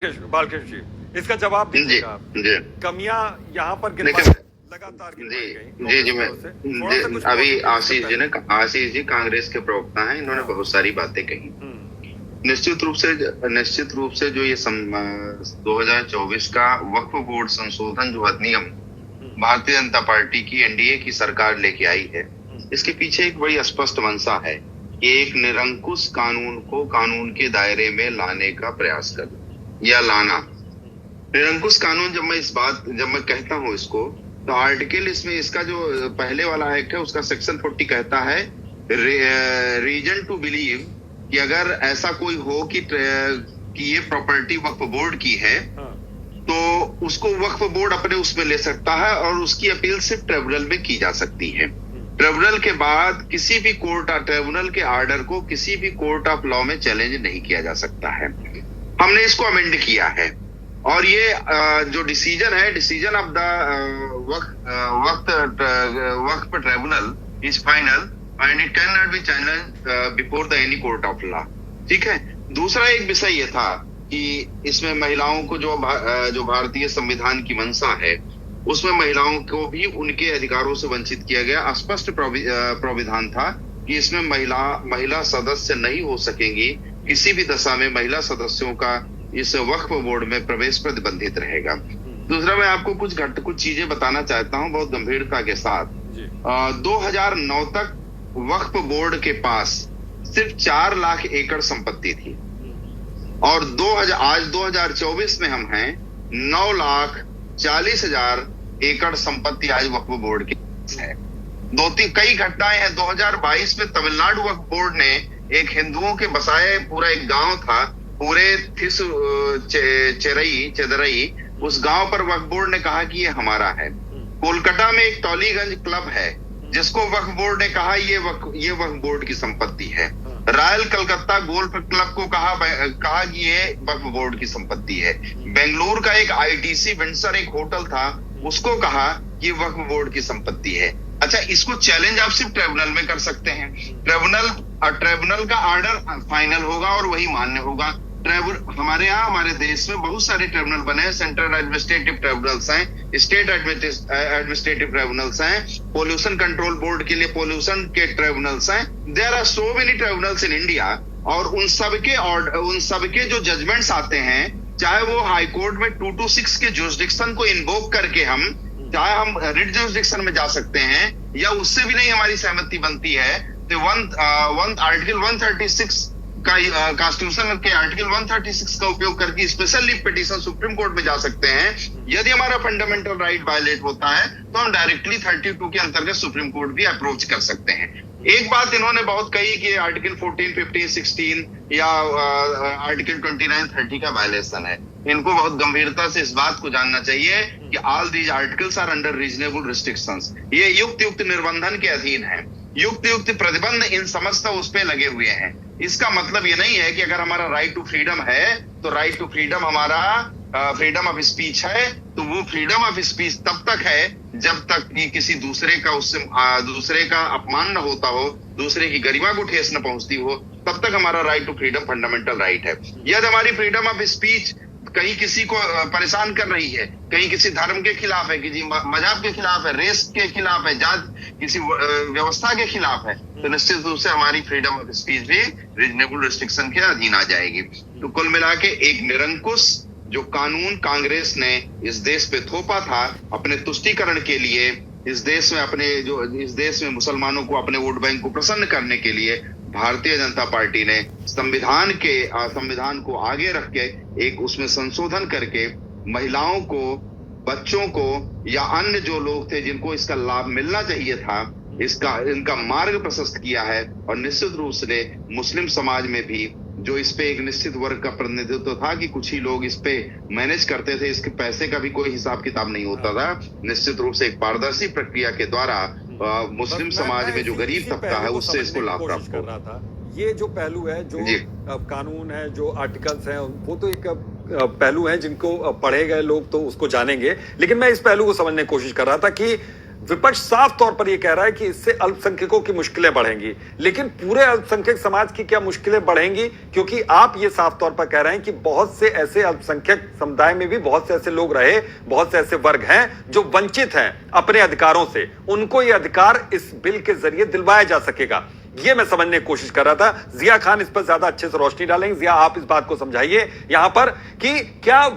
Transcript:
बालकृष्ण जी, इसका जवाब जी दीजिएगा आप। जी कमियां यहाँ पर देखिए लगातार जी गिनवाई गई जी जी मैं कांग्रेस की तरफ से। थोड़ा सा कुछ अभी पॉजिटिव इससे आशीष जी कांग्रेस के प्रवक्ता हैं, इन्होंने हाँ। बहुत सारी बातें कही। निश्चित रूप से जो ये 2024 का वक्फ बोर्ड संशोधन जो अधिनियम भारतीय जनता पार्टी की एनडीए की सरकार लेके आई है, इसके पीछे एक बड़ी स्पष्ट मंशा है कि एक निरंकुश कानून को कानून के दायरे में लाने का प्रयास करना या लाना। निरंकुश कानून जब मैं कहता हूं इसको, तो आर्टिकल इसमें इसका जो पहले वाला एक्ट है उसका सेक्शन 40 कहता है रीजन टू बिलीव कि अगर ऐसा कोई हो कि ये प्रॉपर्टी वक्फ बोर्ड की है, तो उसको वक्फ बोर्ड अपने उसमें ले सकता है और उसकी अपील सिर्फ ट्रिब्यूनल में की जा सकती है। ट्रिब्यूनल के बाद किसी भी ट्रिब्यूनल के ऑर्डर को किसी भी कोर्ट ऑफ लॉ में चैलेंज नहीं किया जा सकता है। हमने इसको अमेंड किया है और ये जो decision of the Waqf tribunal is final and it can not be challenge before the any court of law. ठीक है। दूसरा एक विषय ये था कि इसमें महिलाओं को जो भारतीय संविधान की मंशा है, उसमें महिलाओं को भी उनके अधिकारों से वंचित किया गया। स्पष्ट प्राविधान था कि इसमें महिला सदस्य नहीं हो सकेंगी, किसी भी दशा में महिला सदस्यों का इस वक्फ बोर्ड में प्रवेश प्रतिबंधित रहेगा। दूसरा, मैं आपको कुछ चीजें बताना चाहता हूं बहुत गंभीरता के साथ। 2009 तक वक्फ बोर्ड के पास सिर्फ 4 लाख एकड़ संपत्ति थी और आज 2024 में हम हैं 9,40,000 एकड़ संपत्ति आज वक्फ बोर्ड की है। कई घटनाएं हैं। 2022 में तमिलनाडु वक्फ बोर्ड ने एक हिंदुओं के बसाए पूरा एक गांव था, पूरे चेदरई, उस गांव पर वक्फ बोर्ड ने कहा कि ये हमारा है। कोलकाता में एक टॉलीगंज क्लब है जिसको वक्फ बोर्ड ने कहा ये वक्फ बोर्ड की संपत्ति है। रॉयल कलकत्ता गोल्फ क्लब को कहा कि ये वक्फ बोर्ड की संपत्ति है। बेंगलुरु का एक आईटीसी विंडसर एक होटल था, उसको कहा ये वक्फ बोर्ड की संपत्ति है। अच्छा, इसको चैलेंज आप सिर्फ ट्रिब्यूनल में कर सकते हैं। ट्रिब्यूनल का ऑर्डर फाइनल होगा और वही मान्य होगा। हमारे देश में बहुत सारे ट्रिब्यूनल बने हैं। सेंट्रल एडमिनिस्ट्रेटिव ट्रिब्यूनल्स हैं, स्टेट एडमिनिस्ट्रेटिव ट्रिब्यूनल्स हैं, पोल्यूशन कंट्रोल बोर्ड के लिए पोल्यूशन के ट्रिब्यूनल्स हैं। There are so many tribunals in India और उन सबके जो जजमेंट्स आते हैं, चाहे वो हाई कोर्ट में 226 के जुरिसडिक्शन को इन्वोक करके चाहे हम रिट जुरिसडिक्शन में जा सकते हैं या उससे भी नहीं हमारी सहमति बनती है, तो आर्टिकल 136 का कॉन्स्टिट्यूशन के आर्टिकल 136 का उपयोग करके special leave petition supreme court में जा सकते हैं। यदि हमारा फंडामेंटल राइट वायलेट होता है तो हम डायरेक्टली 32 के अंतर्गत सुप्रीम कोर्ट भी अप्रोच कर सकते हैं। एक बात इन्होंने बहुत कही कि आर्टिकल 14, 15, 16 या आर्टिकल 29, 30 का वायलेशन है। इनको बहुत गंभीरता से इस बात को जानना चाहिए कि all these articles are under reasonable restrictions. ये युक्त निर्बंधन के अधीन है। युक्त प्रतिबंध इन समस्त उस पे लगे हुए हैं। इसका मतलब ये नहीं है कि अगर हमारा राइट टू फ्रीडम है तो राइट टू फ्रीडम हमारा फ्रीडम ऑफ स्पीच है, तो वो फ्रीडम ऑफ स्पीच तब तक है जब तक कि किसी दूसरे का अपमान न होता हो, दूसरे की गरिमा को ठेस न पहुंचती हो, तब तक हमारा right to freedom fundamental right है। यदि हमारी फ्रीडम ऑफ स्पीच कहीं किसी को परेशान कर रही है, कहीं किसी धर्म के खिलाफ है, किसी मजहब के खिलाफ है, रेस के खिलाफ है, किसी व्यवस्था के खिलाफ है, तो निश्चित रूप से हमारी फ्रीडम ऑफ स्पीच भी रीजनेबल रिस्ट्रिक्शन के अधीन आ जाएगी। तो कुल मिला के एक निरंकुश जो कानून कांग्रेस ने इस देश पे थोपा था अपने तुष्टीकरण के लिए, इस देश में मुसलमानों को अपने वोट बैंक को प्रसन्न करने के लिए, भारतीय जनता पार्टी ने संविधान को आगे रख के एक उसमें संशोधन करके महिलाओं को, बच्चों को या अन्य जो लोग थे जिनको इसका लाभ मिलना चाहिए था, इनका मार्ग प्रशस्त किया है। और निश्चित रूप से मुस्लिम समाज में भी जो इस पे एक निश्चित वर्ग का प्रतिनिधित्व था कि कुछ ही लोग इस पे मैनेज करते थे, इसके पैसे का भी कोई हिसाब किताब नहीं होता था। निश्चित रूप से एक पारदर्शी प्रक्रिया के द्वारा मुस्लिम समाज में जो गरीब तबका है उससे इसको लाभ प्राप्त कर रहा था। ये जो पहलू है, जो कानून है, जो आर्टिकल्स हैं, वो तो एक पहलू है जिनको पढ़े गए लोग तो उसको जानेंगे, लेकिन मैं इस पहलू को समझने की कोशिश कर रहा था कि विपक्ष साफ तौर पर यह कह रहा है कि इससे अल्पसंख्यकों की मुश्किलें बढ़ेंगी, लेकिन पूरे अल्पसंख्यक समाज की क्या मुश्किलें बढ़ेंगी? क्योंकि आप ये साफ तौर पर कह रहे हैं कि बहुत से ऐसे अल्पसंख्यक समुदाय में भी बहुत से ऐसे लोग रहे, बहुत से ऐसे वर्ग हैं जो वंचित हैं अपने अधिकारों से, उनको ये अधिकार इस बिल के जरिए दिलवाया जा सकेगा। ये मैं समझने की कोशिश कर रहा था। जिया खान इस पर ज्यादा अच्छे से रोशनी डालेंगे। जिया, आप इस बात को समझाइए यहां पर कि क्या